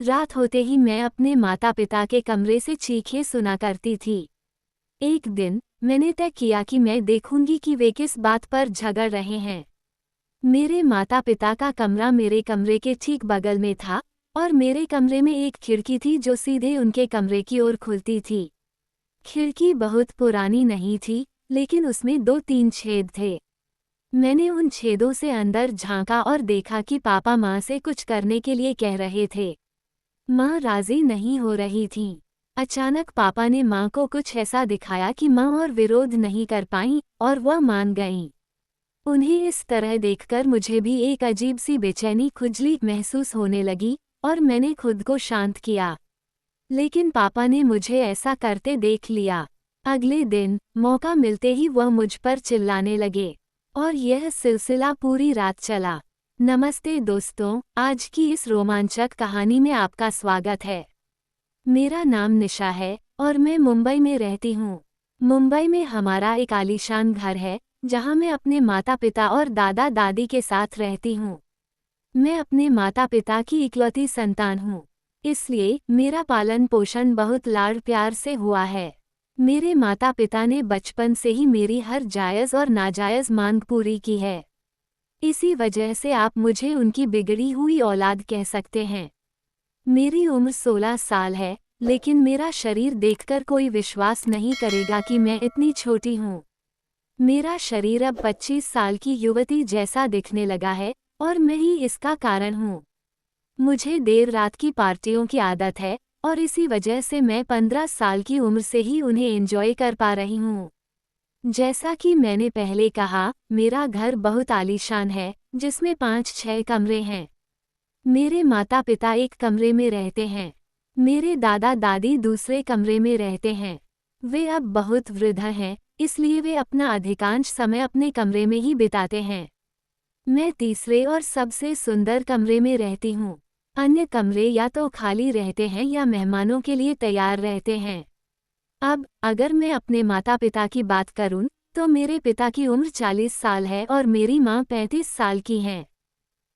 रात होते ही मैं अपने माता पिता के कमरे से चीखें सुना करती थी। एक दिन मैंने तय किया कि मैं देखूंगी कि वे किस बात पर झगड़ रहे हैं। मेरे माता पिता का कमरा मेरे कमरे के ठीक बगल में था और मेरे कमरे में एक खिड़की थी जो सीधे उनके कमरे की ओर खुलती थी। खिड़की बहुत पुरानी नहीं थी, लेकिन उसमें 2-3 छेद थे। मैंने उन छेदों से अंदर झांका और देखा कि पापा माँ से कुछ करने के लिए कह रहे थे। माँ राजी नहीं हो रही थीं। अचानक पापा ने माँ को कुछ ऐसा दिखाया कि माँ और विरोध नहीं कर पाईं और वह मान गईं। उन्हें इस तरह देखकर मुझे भी एक अजीब सी बेचैनी खुजली महसूस होने लगी और मैंने खुद को शांत किया। लेकिन पापा ने मुझे ऐसा करते देख लिया। अगले दिन मौका मिलते ही वह मुझ पर चिल्लाने लगे और यह सिलसिला पूरी रात चला। नमस्ते दोस्तों, आज की इस रोमांचक कहानी में आपका स्वागत है। मेरा नाम निशा है और मैं मुंबई में रहती हूँ। मुंबई में हमारा एक आलीशान घर है जहाँ मैं अपने माता पिता और दादा दादी के साथ रहती हूँ। मैं अपने माता पिता की इकलौती संतान हूँ, इसलिए मेरा पालन पोषण बहुत लाड़ प्यार से हुआ है। मेरे माता पिता ने बचपन से ही मेरी हर जायज़ और नाजायज़ मांग पूरी की है। इसी वजह से आप मुझे उनकी बिगड़ी हुई औलाद कह सकते हैं। मेरी उम्र 16 साल है, लेकिन मेरा शरीर देखकर कोई विश्वास नहीं करेगा कि मैं इतनी छोटी हूँ। मेरा शरीर अब 25 साल की युवती जैसा दिखने लगा है और मैं ही इसका कारण हूँ। मुझे देर रात की पार्टियों की आदत है और इसी वजह से मैं 15 साल की उम्र से ही उन्हें एंजॉय कर पा रही हूँ। जैसा कि मैंने पहले कहा, मेरा घर बहुत आलीशान है जिसमें 5-6 कमरे हैं। मेरे माता पिता एक कमरे में रहते हैं। मेरे दादा दादी दूसरे कमरे में रहते हैं। वे अब बहुत वृद्ध हैं, इसलिए वे अपना अधिकांश समय अपने कमरे में ही बिताते हैं। मैं तीसरे और सबसे सुंदर कमरे में रहती हूँ। अन्य कमरे या तो खाली रहते हैं या मेहमानों के लिए तैयार रहते हैं। अब अगर मैं अपने माता पिता की बात करूं, तो मेरे पिता की उम्र 40 साल है और मेरी माँ 35 साल की हैं।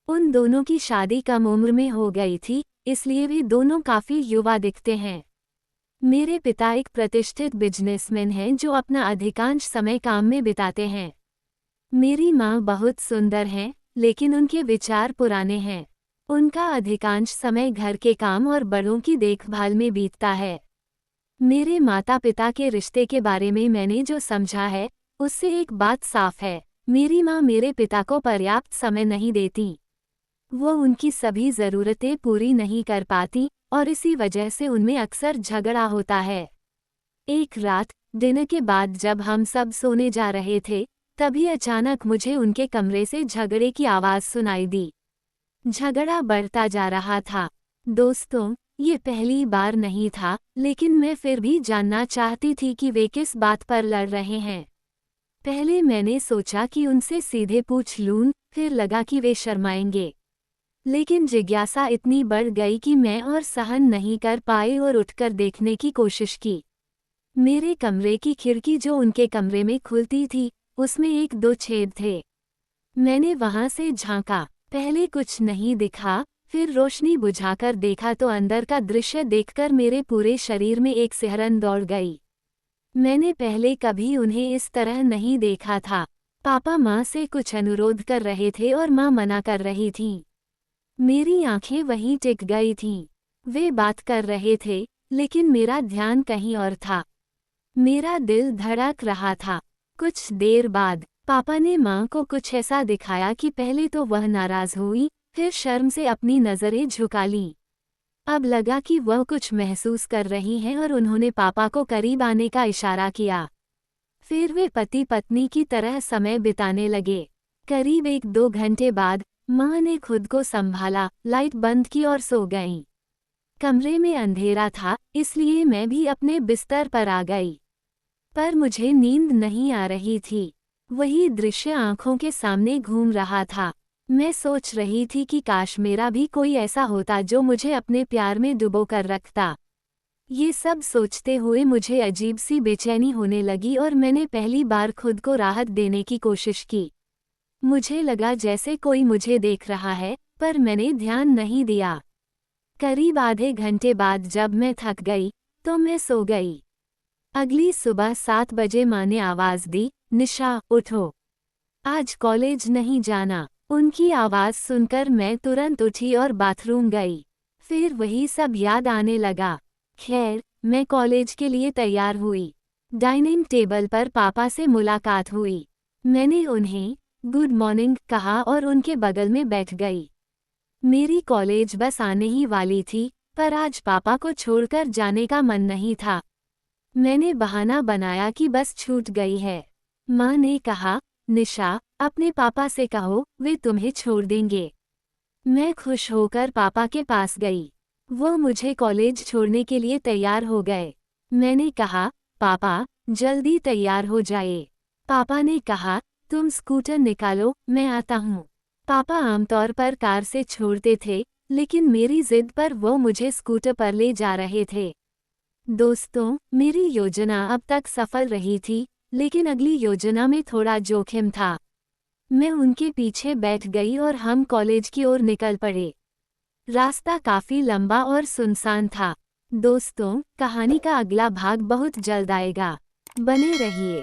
उन दोनों की शादी कम उम्र में हो गई थी, इसलिए वे दोनों काफ़ी युवा दिखते हैं। मेरे पिता एक प्रतिष्ठित बिजनेसमैन हैं जो अपना अधिकांश समय काम में बिताते हैं। मेरी माँ बहुत सुंदर हैं, लेकिन उनके विचार पुराने हैं। उनका अधिकांश समय घर के काम और बड़ों की देखभाल में बीतता है। मेरे माता पिता के रिश्ते के बारे में मैंने जो समझा है, उससे एक बात साफ है, मेरी माँ मेरे पिता को पर्याप्त समय नहीं देती। वो उनकी सभी ज़रूरतें पूरी नहीं कर पाती और इसी वजह से उनमें अक्सर झगड़ा होता है। एक रात डिनर के बाद जब हम सब सोने जा रहे थे, तभी अचानक मुझे उनके कमरे से झगड़े की आवाज़ सुनाई दी। झगड़ा बढ़ता जा रहा था। दोस्तों, ये पहली बार नहीं था, लेकिन मैं फिर भी जानना चाहती थी कि वे किस बात पर लड़ रहे हैं। पहले मैंने सोचा कि उनसे सीधे पूछ लूं, फिर लगा कि वे शर्माएंगे। लेकिन जिज्ञासा इतनी बढ़ गई कि मैं और सहन नहीं कर पाई और उठकर देखने की कोशिश की। मेरे कमरे की खिड़की जो उनके कमरे में खुलती थी, उसमें 1-2 छेद थे। मैंने वहां से झांका। पहले कुछ नहीं दिखा, फिर रोशनी बुझाकर देखा तो अंदर का दृश्य देखकर मेरे पूरे शरीर में एक सिहरन दौड़ गई। मैंने पहले कभी उन्हें इस तरह नहीं देखा था। पापा माँ से कुछ अनुरोध कर रहे थे और माँ मना कर रही थीं। मेरी आंखें वहीं टिक गई थीं। वे बात कर रहे थे, लेकिन मेरा ध्यान कहीं और था। मेरा दिल धड़क रहा था। कुछ देर बाद पापा ने माँ को कुछ ऐसा दिखाया कि पहले तो वह नाराज हुई, फिर शर्म से अपनी नज़रें झुका लीं। अब लगा कि वह कुछ महसूस कर रही हैं और उन्होंने पापा को करीब आने का इशारा किया। फिर वे पति पत्नी की तरह समय बिताने लगे। करीब 1-2 घंटे बाद माँ ने खुद को संभाला, लाइट बंद की और सो गईं। कमरे में अंधेरा था, इसलिए मैं भी अपने बिस्तर पर आ गई। पर मुझे नींद नहीं आ रही थी। वही दृश्य आंखों के सामने घूम रहा था। मैं सोच रही थी कि काश मेरा भी कोई ऐसा होता जो मुझे अपने प्यार में डुबो कर रखता। ये सब सोचते हुए मुझे अजीब सी बेचैनी होने लगी और मैंने पहली बार खुद को राहत देने की कोशिश की। मुझे लगा जैसे कोई मुझे देख रहा है, पर मैंने ध्यान नहीं दिया। करीब आधे घंटे बाद जब मैं थक गई तो मैं सो गई। अगली सुबह 7 बजे माँ ने आवाज़ दी, निशा उठो, आज कॉलेज नहीं जाना। उनकी आवाज़ सुनकर मैं तुरंत उठी और बाथरूम गई। फिर वही सब याद आने लगा। खैर, मैं कॉलेज के लिए तैयार हुई। डाइनिंग टेबल पर पापा से मुलाकात हुई। मैंने उन्हें गुड मॉर्निंग कहा और उनके बगल में बैठ गई। मेरी कॉलेज बस आने ही वाली थी, पर आज पापा को छोड़कर जाने का मन नहीं था। मैंने बहाना बनाया कि बस छूट गई है। माँ ने कहा, निशा, अपने पापा से कहो, वे तुम्हें छोड़ देंगे। मैं खुश होकर पापा के पास गई। वो मुझे कॉलेज छोड़ने के लिए तैयार हो गए। मैंने कहा, पापा, जल्दी तैयार हो जाए। पापा ने कहा, तुम स्कूटर निकालो, मैं आता हूँ। पापा आमतौर पर कार से छोड़ते थे, लेकिन मेरी जिद पर वो मुझे स्कूटर पर ले जा रहे थे। दोस्तों, मेरी योजना अब तक सफल रही थी, लेकिन अगली योजना में थोड़ा जोखिम था। मैं उनके पीछे बैठ गई और हम कॉलेज की ओर निकल पड़े। रास्ता काफी लंबा और सुनसान था। दोस्तों, कहानी का अगला भाग बहुत जल्द आएगा। बने रहिए।